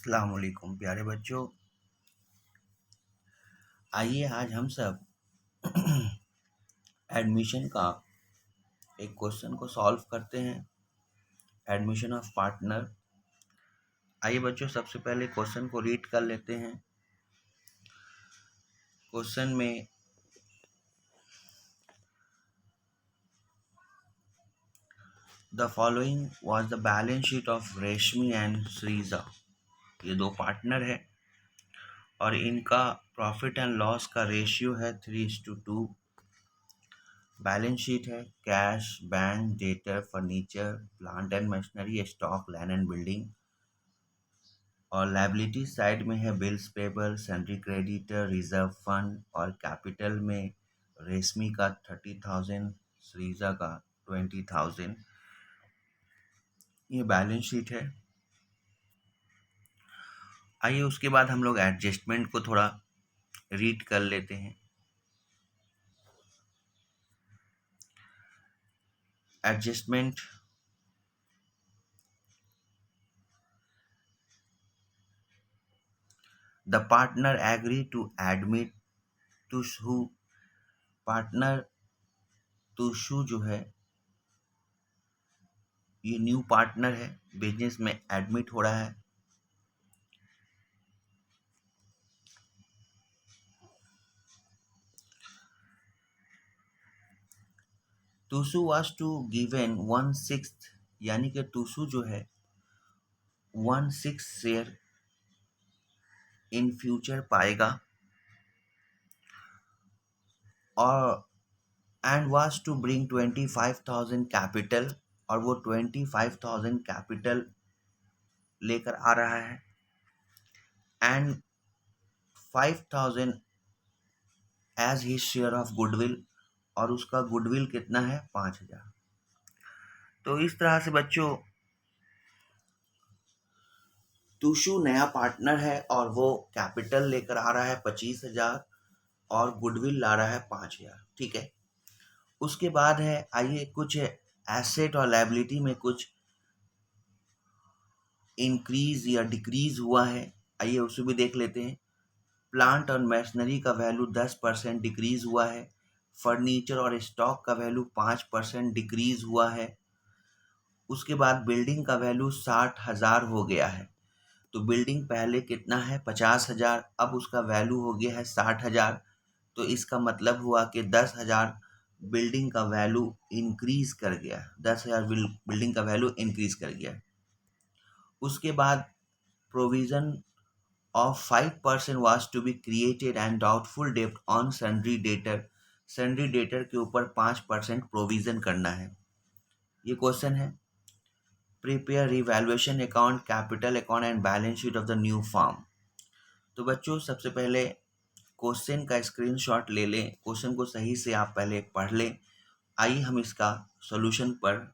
अस्सलाम वालेकुम प्यारे बच्चों। आइए आज हम सब एडमिशन का एक क्वेश्चन को सॉल्व करते हैं। Admission of partner. आइए बच्चों, सबसे पहले क्वेश्चन को रीड कर लेते हैं। क्वेश्चन में the following was the balance sheet of रेशमी एंड श्रीजा। ये दो पार्टनर है और इनका प्रॉफिट एंड लॉस का रेशियो है 3:2। बैलेंस शीट है cash, bank, debtor, furniture, plant and machinery, stock, land and building. और लायबिलिटी साइड में है bills payable, salary creditor, reserve fund. और कैपिटल में रेशमी का 30,000, श्रीजा का 20,000। ये बैलेंस शीट है। आइए उसके बाद हम लोग एडजस्टमेंट को थोड़ा रीड कर लेते हैं। Adjustment. The partner agree to admit Tushu. Partner Tushu जो है ये न्यू पार्टनर है, बिजनेस में एडमिट हो रहा है। टुसु वाज टू गिवन 1/6, यानी कि टुसु जो है 1/6 शेयर इन फ्यूचर पाएगा। और and was to bring 25,000 capital, और वो 25,000 कैपिटल लेकर आ रहा है। And 5,000 as his share of goodwill, और उसका गुडविल कितना है 5,000। तो इस तरह से बच्चों टूशू नया पार्टनर है और वो कैपिटल लेकर आ रहा है 25,000 और गुडविल ला रहा है 5,000। ठीक है। उसके बाद है, आइए कुछ एसेट और लायबिलिटी में कुछ इंक्रीज या डिक्रीज हुआ है। आइए उसे भी देख लेते हैं। प्लांट और मशीनरी का वैल्यू 10% डिक्रीज हुआ है। फर्नीचर और स्टॉक का वैल्यू 5% डिक्रीज हुआ है। उसके बाद बिल्डिंग का वैल्यू 60,000 हो गया है। तो बिल्डिंग पहले कितना है 50,000, अब उसका वैल्यू हो गया है 60,000। तो इसका मतलब हुआ कि 10,000 बिल्डिंग का वैल्यू इंक्रीज कर गया। 10,000 बिल्डिंग का वैल्यू इंक्रीज कर गया। उसके बाद provision of 5% was to be created and doubtful debt on sundry debtor। sundry debtor के ऊपर 5% प्रोविजन करना है। ये क्वेश्चन है। Prepare revaluation account, capital account and balance sheet of the new firm. तो बच्चों सबसे पहले क्वेश्चन का स्क्रीनशॉट ले लें, क्वेश्चन को सही से आप पहले पढ़ लें। आइए हम इसका सॉल्यूशन पर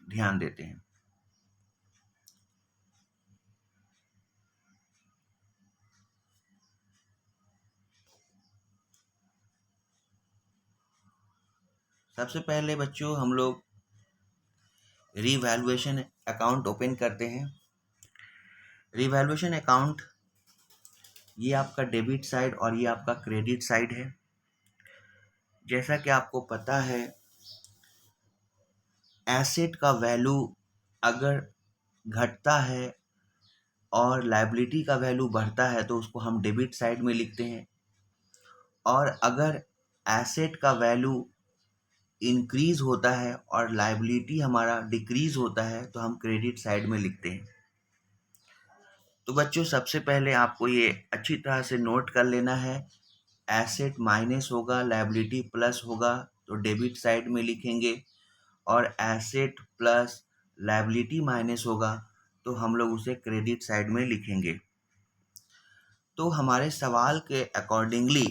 ध्यान देते हैं। सबसे पहले बच्चों हम लोग रिवैल्यूएशन अकाउंट ओपन करते हैं। रिवैल्यूएशन अकाउंट ये आपका डेबिट साइड और ये आपका क्रेडिट साइड है। जैसा कि आपको पता है, एसेट का वैल्यू अगर घटता है और लायबिलिटी का वैल्यू बढ़ता है तो उसको हम डेबिट साइड में लिखते हैं। और अगर एसेट का वैल्यू इंक्रीज होता है और लायबिलिटी हमारा डिक्रीज होता है तो हम क्रेडिट साइड में लिखते हैं। तो बच्चों सबसे पहले आपको ये अच्छी तरह से नोट कर लेना है। एसेट माइनस होगा, लायबिलिटी प्लस होगा, तो डेबिट साइड में लिखेंगे। और एसेट प्लस लायबिलिटी माइनस होगा तो हम लोग उसे क्रेडिट साइड में लिखेंगे। तो हमारे सवाल के अकॉर्डिंगली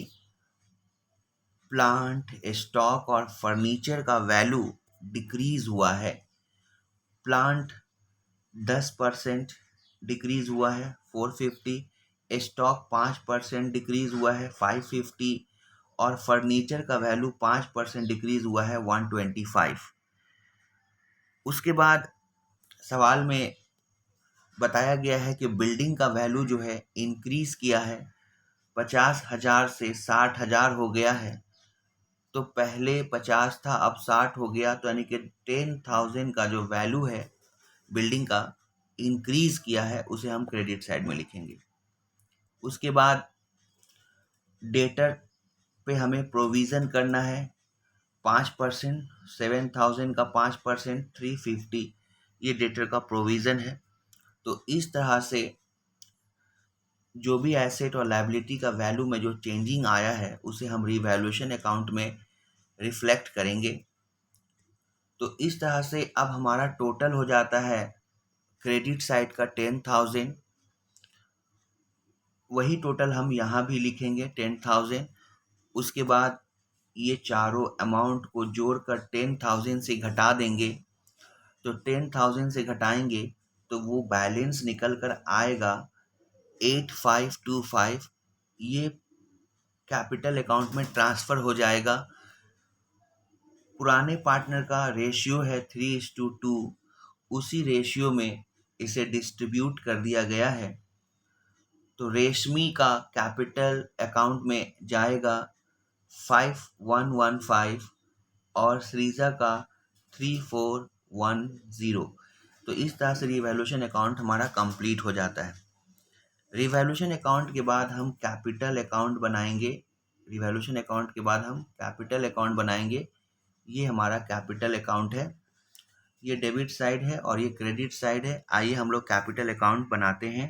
प्लांट, स्टॉक और फर्नीचर का वैल्यू डिक्रीज हुआ है। प्लांट 10% डिक्रीज हुआ है 450, स्टॉक 5% डिक्रीज हुआ है 550, और फर्नीचर का वैल्यू 5% डिक्रीज हुआ है 125। उसके बाद सवाल में बताया गया है कि बिल्डिंग का वैल्यू जो है इंक्रीज किया है, 50,000 से 60,000 हो गया है। तो पहले 50 था, अब 60 हो गया, तो यानी कि 10,000 का जो वैल्यू है बिल्डिंग का इंक्रीज किया है, उसे हम क्रेडिट साइड में लिखेंगे। उसके बाद डेटर पे हमें प्रोविज़न करना है 5%, 7,000 का 5%, 350, ये डेटर का प्रोविज़न है। तो इस तरह से जो भी एसेट और लायबिलिटी का वैल्यू में जो चेंजिंग आया है उसे हम रिवैल्यूएशन अकाउंट में रिफ्लेक्ट करेंगे। तो इस तरह से अब हमारा टोटल हो जाता है क्रेडिट साइड का 10,000, वही टोटल हम यहाँ भी लिखेंगे 10,000। उसके बाद ये चारों अमाउंट को जोड़कर 10,000 से घटा देंगे। तो 10,000 से घटाएंगे तो वो बैलेंस निकल कर आएगा 8525। ये कैपिटल अकाउंट में ट्रांसफ़र हो जाएगा। पुराने पार्टनर का रेशियो है 3:2, उसी रेशियो में इसे डिस्ट्रीब्यूट कर दिया गया है। तो रेशमी का कैपिटल अकाउंट में जाएगा 5115 और सरीजा का 3410। तो इस तरह से रिवैल्यूएशन अकाउंट हमारा कंप्लीट हो जाता है। रिवैल्यूएशन अकाउंट के बाद हम कैपिटल अकाउंट बनाएंगे। रिवैल्यूएशन अकाउंट के बाद हम कैपिटल अकाउंट बनाएंगे। ये हमारा कैपिटल अकाउंट है, ये डेबिट साइड है और ये क्रेडिट साइड है। आइए हम लोग कैपिटल अकाउंट बनाते हैं।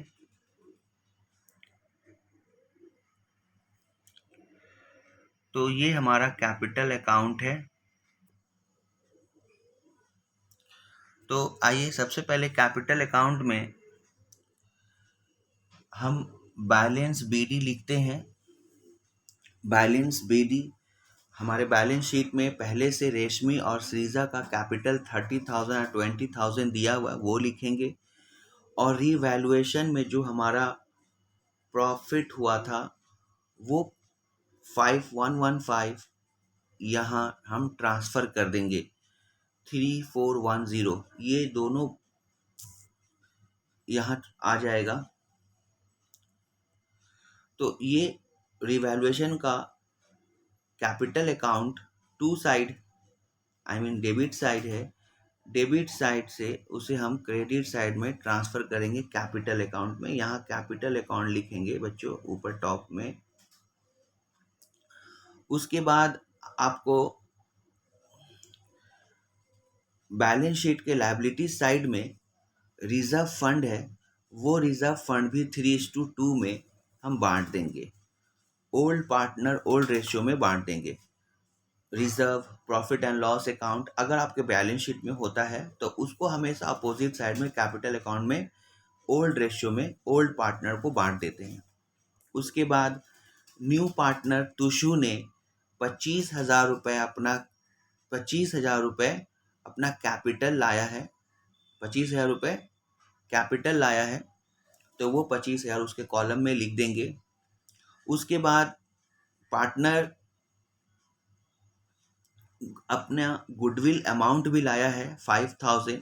तो ये हमारा कैपिटल अकाउंट है। तो आइए सबसे पहले कैपिटल अकाउंट में हम बैलेंस बीडी लिखते हैं। बैलेंस बीडी हमारे बैलेंस शीट में पहले से रेशमी और सरीजा का कैपिटल 30,000 और 20,000 दिया हुआ है, वो लिखेंगे। और रीवैल्यूएशन में जो हमारा प्रॉफिट हुआ था वो 5115 यहाँ हम ट्रांसफ़र कर देंगे 3410, ये दोनों यहाँ आ जाएगा। तो ये रिवैल्यूएशन का capital account two side debit side है। डेबिट साइड से उसे हम क्रेडिट साइड में ट्रांसफ़र करेंगे कैपिटल अकाउंट में। यहाँ कैपिटल अकाउंट लिखेंगे बच्चों ऊपर टॉप में। उसके बाद आपको बैलेंस शीट के लायबिलिटी साइड में रिजर्व फंड है, वो रिजर्व फंड भी 3:2 में हम बांट देंगे। ओल्ड पार्टनर ओल्ड रेशियो में बांट देंगे। Reserve, profit and loss account अगर आपके बैलेंस शीट में होता है तो उसको हमेशा अपोजिट साइड में कैपिटल अकाउंट में ओल्ड रेशियो में ओल्ड पार्टनर को बांट देते हैं। उसके बाद न्यू पार्टनर तुषु ने 25,000 रुपये अपना कैपिटल लाया है। 25,000 रुपये कैपिटल लाया है, तो वो 25,000 उसके कॉलम में लिख देंगे। उसके बाद पार्टनर अपना गुडविल अमाउंट भी लाया है 5,000।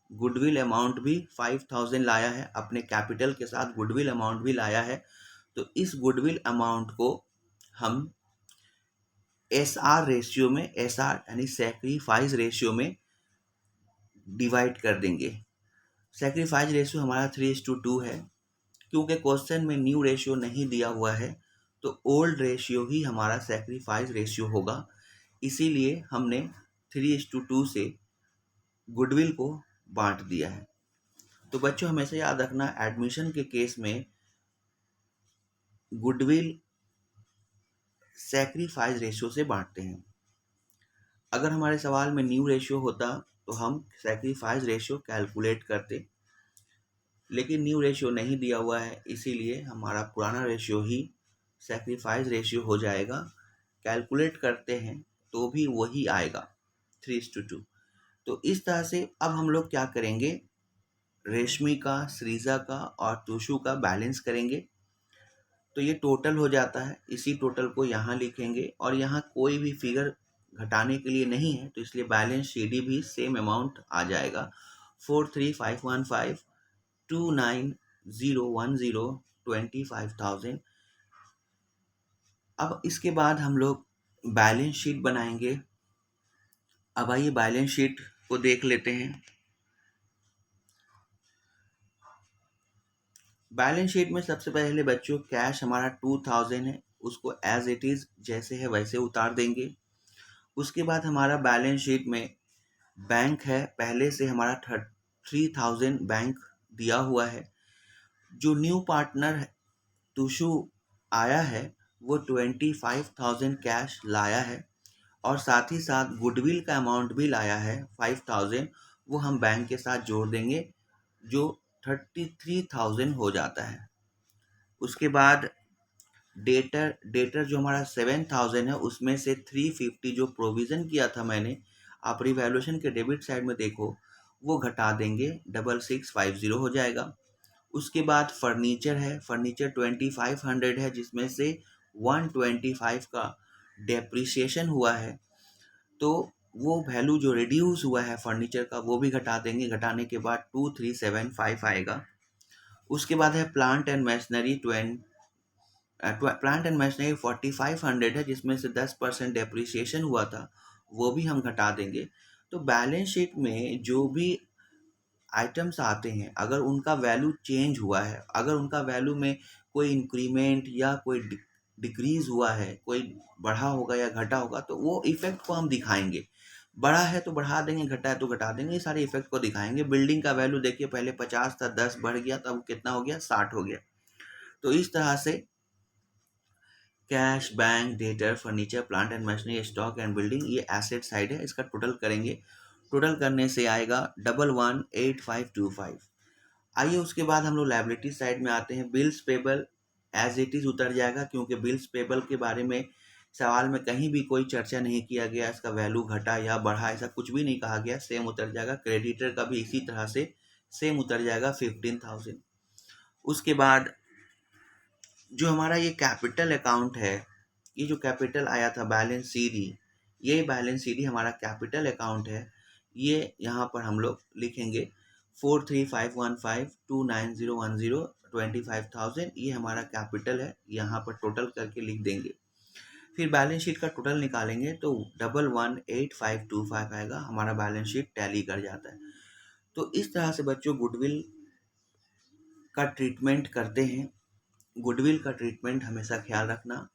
गुडविल अमाउंट भी 5,000 लाया है, अपने कैपिटल के साथ गुडविल अमाउंट भी लाया है। तो इस गुडविल अमाउंट को हम एसआर रेशियो में, एसआर यानी सैक्रिफाइस रेशियो में डिवाइड कर देंगे। सैक्रिफाइस रेशियो हमारा 3:2 है। क्योंकि क्वेश्चन में न्यू रेशियो नहीं दिया हुआ है तो ओल्ड रेशियो ही हमारा सैक्रिफाइस रेशियो होगा, इसीलिए हमने 3:2 से गुडविल को बांट दिया है। तो बच्चों हमेशा याद रखना, एडमिशन के केस में गुडविल सैक्रिफाइस रेशियो से बांटते हैं। अगर हमारे सवाल में न्यू रेशियो होता तो हम सैक्रिफाइस रेशियो कैलकुलेट करते, लेकिन न्यू रेशियो नहीं दिया हुआ है, इसीलिए हमारा पुराना रेशियो ही सैक्रिफाइस रेशियो हो जाएगा। कैलकुलेट करते हैं तो भी वही आएगा 3:2। तो इस तरह से अब हम लोग क्या करेंगे, रेशमी का, सरीजा का और तुषु का बैलेंस करेंगे। तो ये टोटल हो जाता है, इसी टोटल को यहाँ लिखेंगे और यहाँ कोई भी फिगर घटाने के लिए नहीं है, तो इसलिए बैलेंस शीट भी सेम अमाउंट आ जाएगा 43,515 29,010 25,000। अब इसके बाद हम लोग बैलेंस शीट बनाएंगे। अब आइए बैलेंस शीट को देख लेते हैं। बैलेंस शीट में सबसे पहले बच्चों कैश हमारा 2,000 है, उसको एज इट इज जैसे है वैसे उतार देंगे। उसके बाद हमारा बैलेंस शीट में बैंक है, पहले से हमारा 3,000 बैंक दिया हुआ है। जो न्यू पार्टनर तुषु आया है वो 25,000 कैश लाया है, और साथ ही साथ गुडविल का अमाउंट भी लाया है 5,000, वो हम बैंक के साथ जोड़ देंगे, जो 33,000 हो जाता है। उसके बाद डेटर जो हमारा 7,000 है, उसमें से 350 जो प्रोविज़न किया था मैंने, आप रिवैल्यूएशन के डेबिट साइड में देखो, वो घटा देंगे, 6650 हो जाएगा। उसके बाद फर्नीचर है, फर्नीचर 2500 है, जिसमें से 125 का डेप्रिसिएशन हुआ है, तो वो वैल्यू जो रिड्यूस हुआ है फर्नीचर का वो भी घटा देंगे। घटाने के बाद 2375 आएगा। उसके बाद है प्लांट एंड मशीनरी 4500 है, जिसमें से 10% डेप्रिसिएशन हुआ था, वो भी हम घटा देंगे। तो बैलेंस शीट में जो भी आइटम्स आते हैं, अगर उनका वैल्यू चेंज हुआ है, अगर उनका वैल्यू में कोई इंक्रीमेंट या कोई डिक्रीज हुआ है, कोई बढ़ा होगा या घटा होगा, तो वो इफेक्ट को हम दिखाएंगे। बढ़ा है तो बढ़ा देंगे, घटा है तो घटा देंगे, ये सारे इफेक्ट को दिखाएंगे। बिल्डिंग का वैल्यू देखिए, पहले 50 था, 10 बढ़ गया, तब कितना हो गया, 60 हो गया। तो इस तरह से cash, bank, debtor, furniture, plant and machinery, stock and building, ये एसेट साइड है, इसका टोटल करेंगे। टोटल करने से आएगा 11,8525। आइए उसके बाद हम लोग लायबिलिटी साइड में आते हैं। Bills payable as it is उतर जाएगा, क्योंकि बिल्स पेबल के बारे में सवाल में कहीं भी कोई चर्चा नहीं किया गया, इसका वैल्यू घटा या बढ़ा ऐसा कुछ भी नहीं कहा गया, सेम उतर जाएगा। क्रेडिटर का भी इसी तरह से सेम उतर जाएगा 15,000। उसके बाद जो हमारा ये कैपिटल अकाउंट है, ये जो कैपिटल आया था बैलेंस सीडी, ये बैलेंस सीडी हमारा कैपिटल अकाउंट है। ये यहाँ पर हम लोग लिखेंगे 43,515,29010 25,000, ये हमारा कैपिटल है, यहाँ पर टोटल करके लिख देंगे। फिर बैलेंस शीट का टोटल निकालेंगे तो 11,8525 आएगा, हमारा बैलेंस शीट टैली कर जाता है। तो इस तरह से बच्चों गुडविल का ट्रीटमेंट करते हैं। गुडविल का ट्रीटमेंट हमेशा ख्याल रखना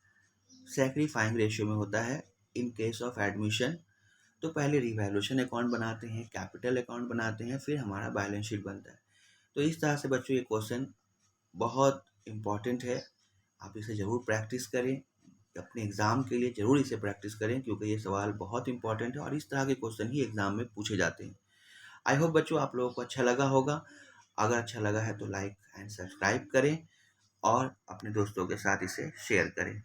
सैक्रिफाइंग रेशियो में होता है। इन केस ऑफ एडमिशन तो पहले रिवैल्यूएशन अकाउंट बनाते हैं, कैपिटल अकाउंट बनाते हैं, फिर हमारा बैलेंस शीट बनता है। तो इस तरह से बच्चों ये क्वेश्चन बहुत इम्पॉर्टेंट है, आप इसे ज़रूर प्रैक्टिस करें, अपने एग्ज़ाम के लिए ज़रूर इसे प्रैक्टिस करें, क्योंकि ये सवाल बहुत इंपॉर्टेंट है और इस तरह के क्वेश्चन ही एग्ज़ाम में पूछे जाते हैं। आई होप बच्चों आप लोगों को अच्छा लगा होगा। अगर अच्छा लगा है तो लाइक एंड सब्सक्राइब करें और अपने दोस्तों के साथ इसे शेयर करें।